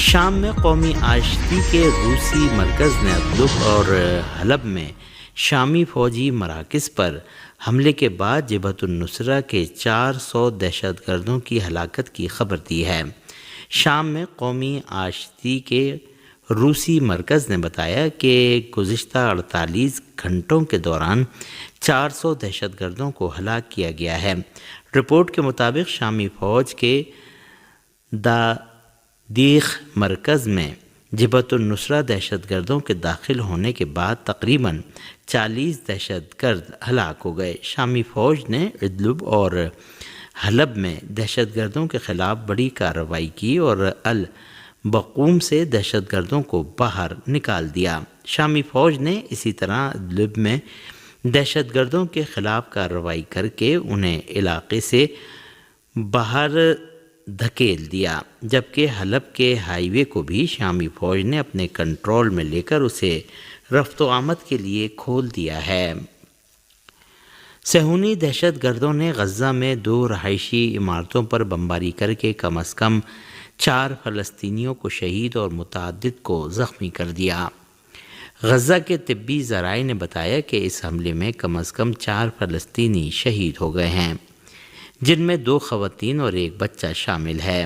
شام میں قومی آشتی کے روسی مرکز نے ادلب اور حلب میں شامی فوجی مراکز پر حملے کے بعد جبہت النصرہ کے 400 دہشت گردوں کی ہلاکت کی خبر دی ہے۔ شام میں قومی آشتی کے روسی مرکز نے بتایا کہ گزشتہ 48 گھنٹوں کے دوران 400 دہشت گردوں کو ہلاک کیا گیا ہے۔ رپورٹ کے مطابق شامی فوج کے دادیخ مرکز میں جبہت النصرہ دہشت گردوں کے داخل ہونے کے بعد تقریباً 40 دہشت گرد ہلاک ہو گئے۔ شامی فوج نے ادلب اور حلب میں دہشت گردوں کے خلاف بڑی کارروائی کی اور البقوم سے دہشت گردوں کو باہر نکال دیا۔ شامی فوج نے اسی طرح ادلب میں دہشت گردوں کے خلاف کارروائی کر کے انہیں علاقے سے باہر دھکیل دیا، جبکہ حلب کے ہائی وے کو بھی شامی فوج نے اپنے کنٹرول میں لے کر اسے رفت و آمد کے لیے کھول دیا ہے۔ صہیونی دہشت گردوں نے غزہ میں 2 رہائشی عمارتوں پر بمباری کر کے کم از کم 4 فلسطینیوں کو شہید اور متعدد کو زخمی کر دیا۔ غزہ کے طبی ذرائع نے بتایا کہ اس حملے میں کم از کم 4 فلسطینی شہید ہو گئے ہیں، جن میں 2 خواتین اور 1 بچہ شامل ہے۔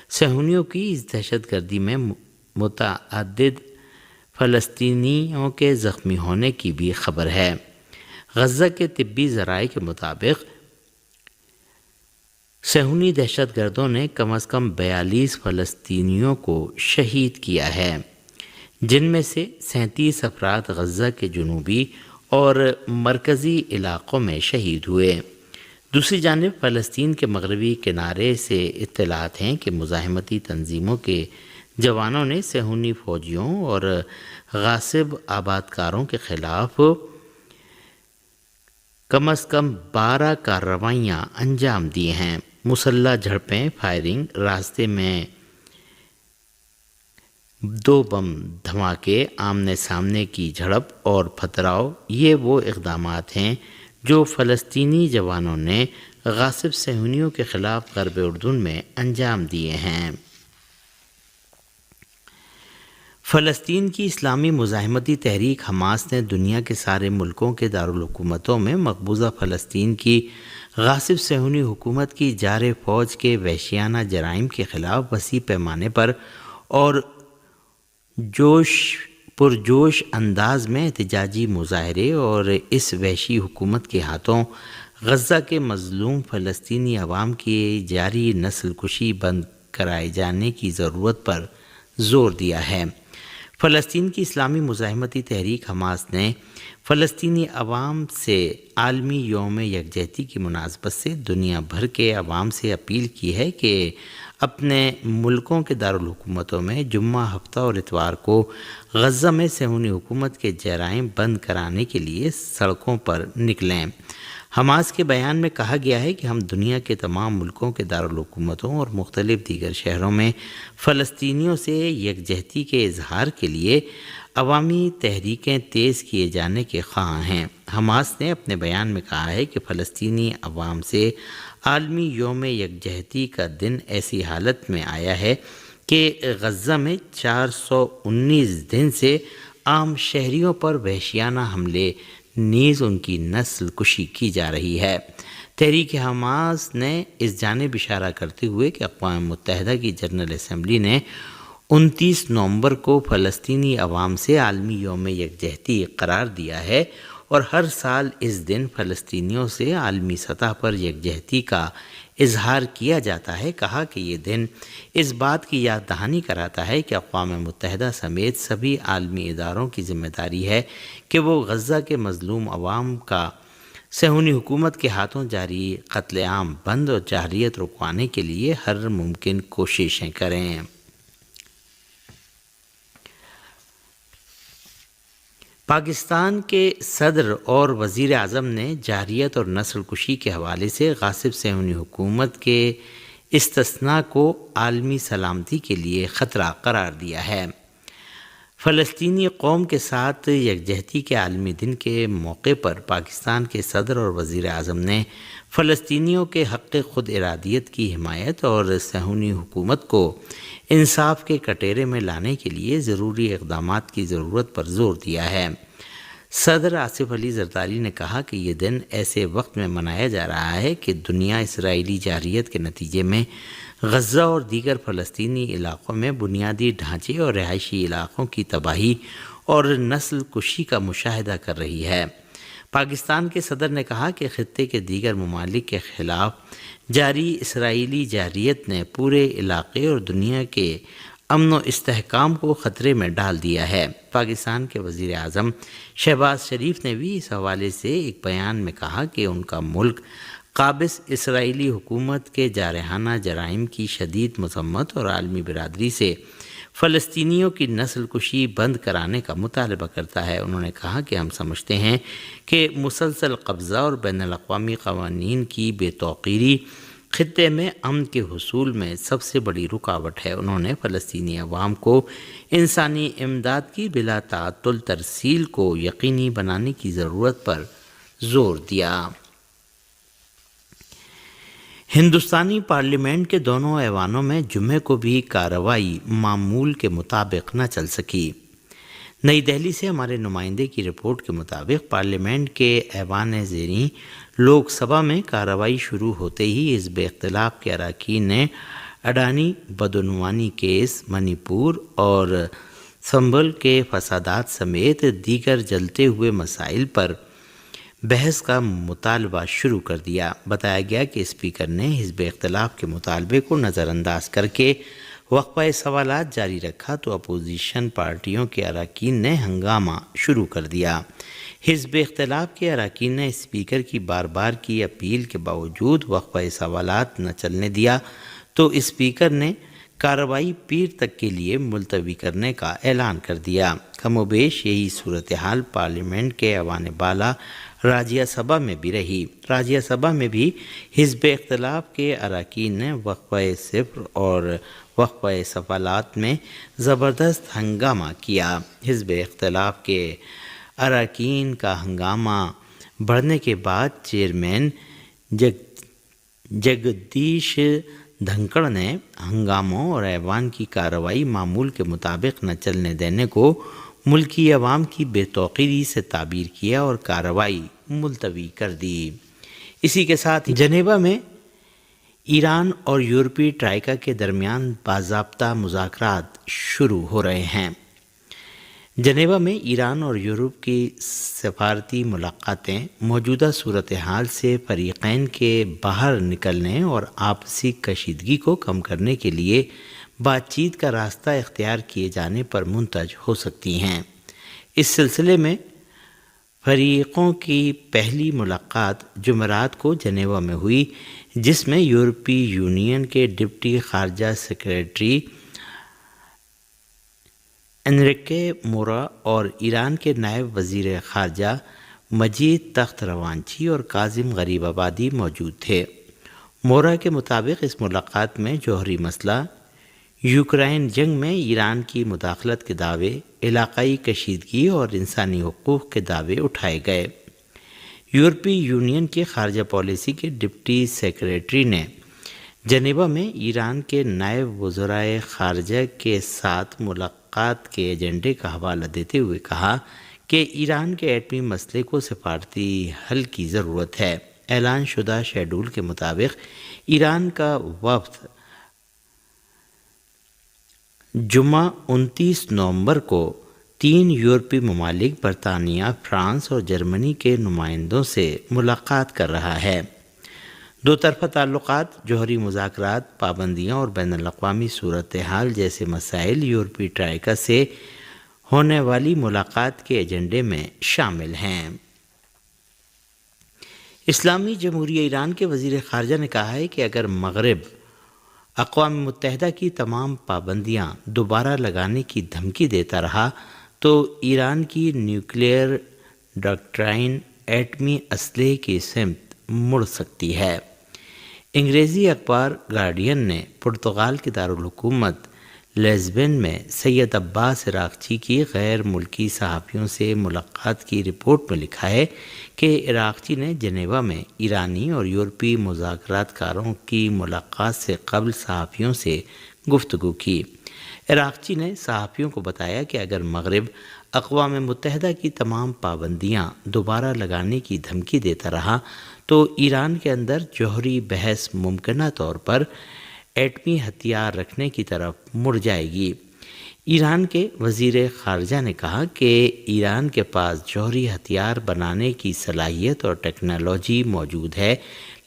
صہیونیوں کی اس دہشت گردی میں متعدد فلسطینیوں کے زخمی ہونے کی بھی خبر ہے۔ غزہ کے طبی ذرائع کے مطابق صہیونی دہشت گردوں نے کم از کم 42 فلسطینیوں کو شہید کیا ہے، جن میں سے 37 افراد غزہ کے جنوبی اور مرکزی علاقوں میں شہید ہوئے۔ دوسری جانب فلسطین کے مغربی کنارے سے اطلاعات ہیں کہ مزاحمتی تنظیموں کے جوانوں نے صہیونی فوجیوں اور غاصب آبادکاروں کے خلاف کم از کم 12 کارروائیاں انجام دی ہیں۔ مسلح جھڑپیں، فائرنگ، راستے میں 2 بم دھماکے، آمنے سامنے کی جھڑپ اور پتھراؤ، یہ وہ اقدامات ہیں جو فلسطینی جوانوں نے غاصب صہیونیوں کے خلاف غرب اردن میں انجام دیے ہیں۔ فلسطین کی اسلامی مزاحمتی تحریک حماس نے دنیا کے سارے ملکوں کے دارالحکومتوں میں مقبوضہ فلسطین کی غاصب صہیونی حکومت کی جارح فوج کے وحشیانہ جرائم کے خلاف وسیع پیمانے پر اور پرجوش انداز میں احتجاجی مظاہرے اور اس وحشی حکومت کے ہاتھوں غزہ کے مظلوم فلسطینی عوام کی جاری نسل کشی بند کرائے جانے کی ضرورت پر زور دیا ہے۔ فلسطین کی اسلامی مزاحمتی تحریک حماس نے فلسطینی عوام سے عالمی یوم یکجہتی کی مناسبت سے دنیا بھر کے عوام سے اپیل کی ہے کہ اپنے ملکوں کے دارالحکومتوں میں جمعہ، ہفتہ اور اتوار کو غزہ میں صہیونی حکومت کے جرائم بند کرانے کے لیے سڑکوں پر نکلیں۔ حماس کے بیان میں کہا گیا ہے کہ ہم دنیا کے تمام ملکوں کے دارالحکومتوں اور مختلف دیگر شہروں میں فلسطینیوں سے یکجہتی کے اظہار کے لیے عوامی تحریکیں تیز کیے جانے کے خواہاں ہیں۔ حماس نے اپنے بیان میں کہا ہے کہ فلسطینی عوام سے عالمی یوم یکجہتی کا دن ایسی حالت میں آیا ہے کہ غزہ میں 419 دن سے عام شہریوں پر وحشیانہ حملے نیز ان کی نسل کشی کی جا رہی ہے۔ تحریک حماس نے اس جانب اشارہ کرتے ہوئے کہ اقوام متحدہ کی جنرل اسمبلی نے 29 نومبر کو فلسطینی عوام سے عالمی یوم یکجہتی قرار دیا ہے اور ہر سال اس دن فلسطینیوں سے عالمی سطح پر یکجہتی کا اظہار کیا جاتا ہے۔ کہا کہ یہ دن اس بات کی یاد دہانی کراتا ہے کہ اقوام متحدہ سمیت سبھی عالمی اداروں کی ذمہ داری ہے کہ وہ غزہ کے مظلوم عوام کا صہیونی حکومت کے ہاتھوں جاری قتل عام بند اور جارحیت رکوانے کے لیے ہر ممکن کوششیں کریں۔ پاکستان کے صدر اور وزیر اعظم نے جارحیت اور نسل کشی کے حوالے سے غاصب صہیونی حکومت کے استثناء کو عالمی سلامتی کے لیے خطرہ قرار دیا ہے۔ فلسطینی قوم کے ساتھ یکجہتی کے عالمی دن کے موقع پر پاکستان کے صدر اور وزیر اعظم نے فلسطینیوں کے حق خود ارادیت کی حمایت اور صہیونی حکومت کو انصاف کے کٹہرے میں لانے کے لیے ضروری اقدامات کی ضرورت پر زور دیا ہے۔ صدر آصف علی زرداری نے کہا کہ یہ دن ایسے وقت میں منایا جا رہا ہے کہ دنیا اسرائیلی جارحیت کے نتیجے میں غزہ اور دیگر فلسطینی علاقوں میں بنیادی ڈھانچے اور رہائشی علاقوں کی تباہی اور نسل کشی کا مشاہدہ کر رہی ہے۔ پاکستان کے صدر نے کہا کہ خطے کے دیگر ممالک کے خلاف جاری اسرائیلی جارحیت نے پورے علاقے اور دنیا کے امن و استحکام کو خطرے میں ڈال دیا ہے۔ پاکستان کے وزیر اعظم شہباز شریف نے بھی اس حوالے سے ایک بیان میں کہا کہ ان کا ملک قابض اسرائیلی حکومت کے جارحانہ جرائم کی شدید مذمت اور عالمی برادری سے فلسطینیوں کی نسل کشی بند کرانے کا مطالبہ کرتا ہے۔ انہوں نے کہا کہ ہم سمجھتے ہیں کہ مسلسل قبضہ اور بین الاقوامی قوانین کی بے توقیری خطے میں امن کے حصول میں سب سے بڑی رکاوٹ ہے۔ انہوں نے فلسطینی عوام کو انسانی امداد کی بلا تعطل ترسیل کو یقینی بنانے کی ضرورت پر زور دیا۔ ہندوستانی پارلیمنٹ کے دونوں ایوانوں میں جمعے کو بھی کارروائی معمول کے مطابق نہ چل سکی۔ نئی دہلی سے ہمارے نمائندے کی رپورٹ کے مطابق پارلیمنٹ کے ایوان زیریں لوک سبھا میں کارروائی شروع ہوتے ہی حزب اختلاف کے اراکین نے اڈانی بدعنوانی کیس، منی پور اور سنبھل کے فسادات سمیت دیگر جلتے ہوئے مسائل پر بحث کا مطالبہ شروع کر دیا۔ بتایا گیا کہ اسپیکر نے حزب اختلاف کے مطالبے کو نظر انداز کر کے وقفہ سوالات جاری رکھا تو اپوزیشن پارٹیوں کے اراکین نے ہنگامہ شروع کر دیا۔ حزب اختلاف کے اراکین نے اسپیکر کی بار بار کی اپیل کے باوجود وقفہ سوالات نہ چلنے دیا تو اسپیکر نے کارروائی پیر تک کے لیے ملتوی کرنے کا اعلان کر دیا۔ کم و بیش یہی صورتحال پارلیمنٹ کے ایوان بالا راجیہ سبھا میں بھی رہی۔ راجیہ سبھا میں بھی حزب اختلاف کے اراکین نے وقفہ صفر اور وقفہ سوالات میں زبردست ہنگامہ کیا۔ حزب اختلاف کے اراکین کا ہنگامہ بڑھنے کے بعد چیئرمین جگدیش دھنکڑ نے ہنگاموں اور ایوان کی کارروائی معمول کے مطابق نہ چلنے دینے کو ملکی عوام کی بے توقیری سے تعبیر کیا اور کارروائی ملتوی کر دی۔ اسی کے ساتھ جنیوا میں ایران اور یورپی ٹرائیکا کے درمیان باضابطہ مذاکرات شروع ہو رہے ہیں۔ جنیوا میں ایران اور یورپ کی سفارتی ملاقاتیں موجودہ صورتحال سے فریقین کے باہر نکلنے اور آپسی کشیدگی کو کم کرنے کے لیے بات چیت کا راستہ اختیار کیے جانے پر منتج ہو سکتی ہیں۔ اس سلسلے میں فریقوں کی پہلی ملاقات جمعرات کو جنیوا میں ہوئی، جس میں یورپی یونین کے ڈپٹی خارجہ سیکریٹری انریکے مورا اور ایران کے نائب وزیر خارجہ مجید تخت روانچی اور کاظم غریب آبادی موجود تھے۔ مورا کے مطابق اس ملاقات میں جوہری مسئلہ یوکرائن جنگ میں ایران کی مداخلت کے دعوے، علاقائی کشیدگی اور انسانی حقوق کے دعوے اٹھائے گئے۔ یورپی یونین کی خارجہ پالیسی کے ڈپٹی سیکریٹری نے جنیوا میں ایران کے نائب وزرائے خارجہ کے ساتھ ملاقات کے ایجنڈے کا حوالہ دیتے ہوئے کہا کہ ایران کے ایٹمی مسئلے کو سفارتی حل کی ضرورت ہے۔ اعلان شدہ شیڈول کے مطابق ایران کا وفد جمعہ 29 نومبر کو 3 یورپی ممالک برطانیہ، فرانس اور جرمنی کے نمائندوں سے ملاقات کر رہا ہے۔ دو طرفہ تعلقات، جوہری مذاکرات، پابندیاں اور بین الاقوامی صورتحال جیسے مسائل یورپی ٹرائیکا سے ہونے والی ملاقات کے ایجنڈے میں شامل ہیں۔ اسلامی جمہوریہ ایران کے وزیر خارجہ نے کہا ہے کہ اگر مغرب اقوام متحدہ کی تمام پابندیاں دوبارہ لگانے کی دھمکی دیتا رہا تو ایران کی نیوکلیئر ڈاکٹرائن ایٹمی اسلحے کی سمت مڑ سکتی ہے۔ انگریزی اخبار گارڈین نے پرتگال کے دارالحکومت لیزبن میں سید عباس عراقچی کی غیر ملکی صحافیوں سے ملاقات کی رپورٹ میں لکھا ہے کہ عراقچی نے جنیوا میں ایرانی اور یورپی مذاکرات کاروں کی ملاقات سے قبل صحافیوں سے گفتگو کی۔ عراقچی نے صحافیوں کو بتایا کہ اگر مغرب اقوام متحدہ کی تمام پابندیاں دوبارہ لگانے کی دھمکی دیتا رہا تو ایران کے اندر جوہری بحث ممکنہ طور پر ایٹمی ہتھیار رکھنے کی طرف مڑ جائے گی۔ ایران کے وزیر خارجہ نے کہا کہ ایران کے پاس جوہری ہتھیار بنانے کی صلاحیت اور ٹیکنالوجی موجود ہے،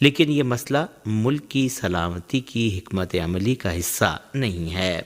لیکن یہ مسئلہ ملک کی سلامتی کی حکمت عملی کا حصہ نہیں ہے۔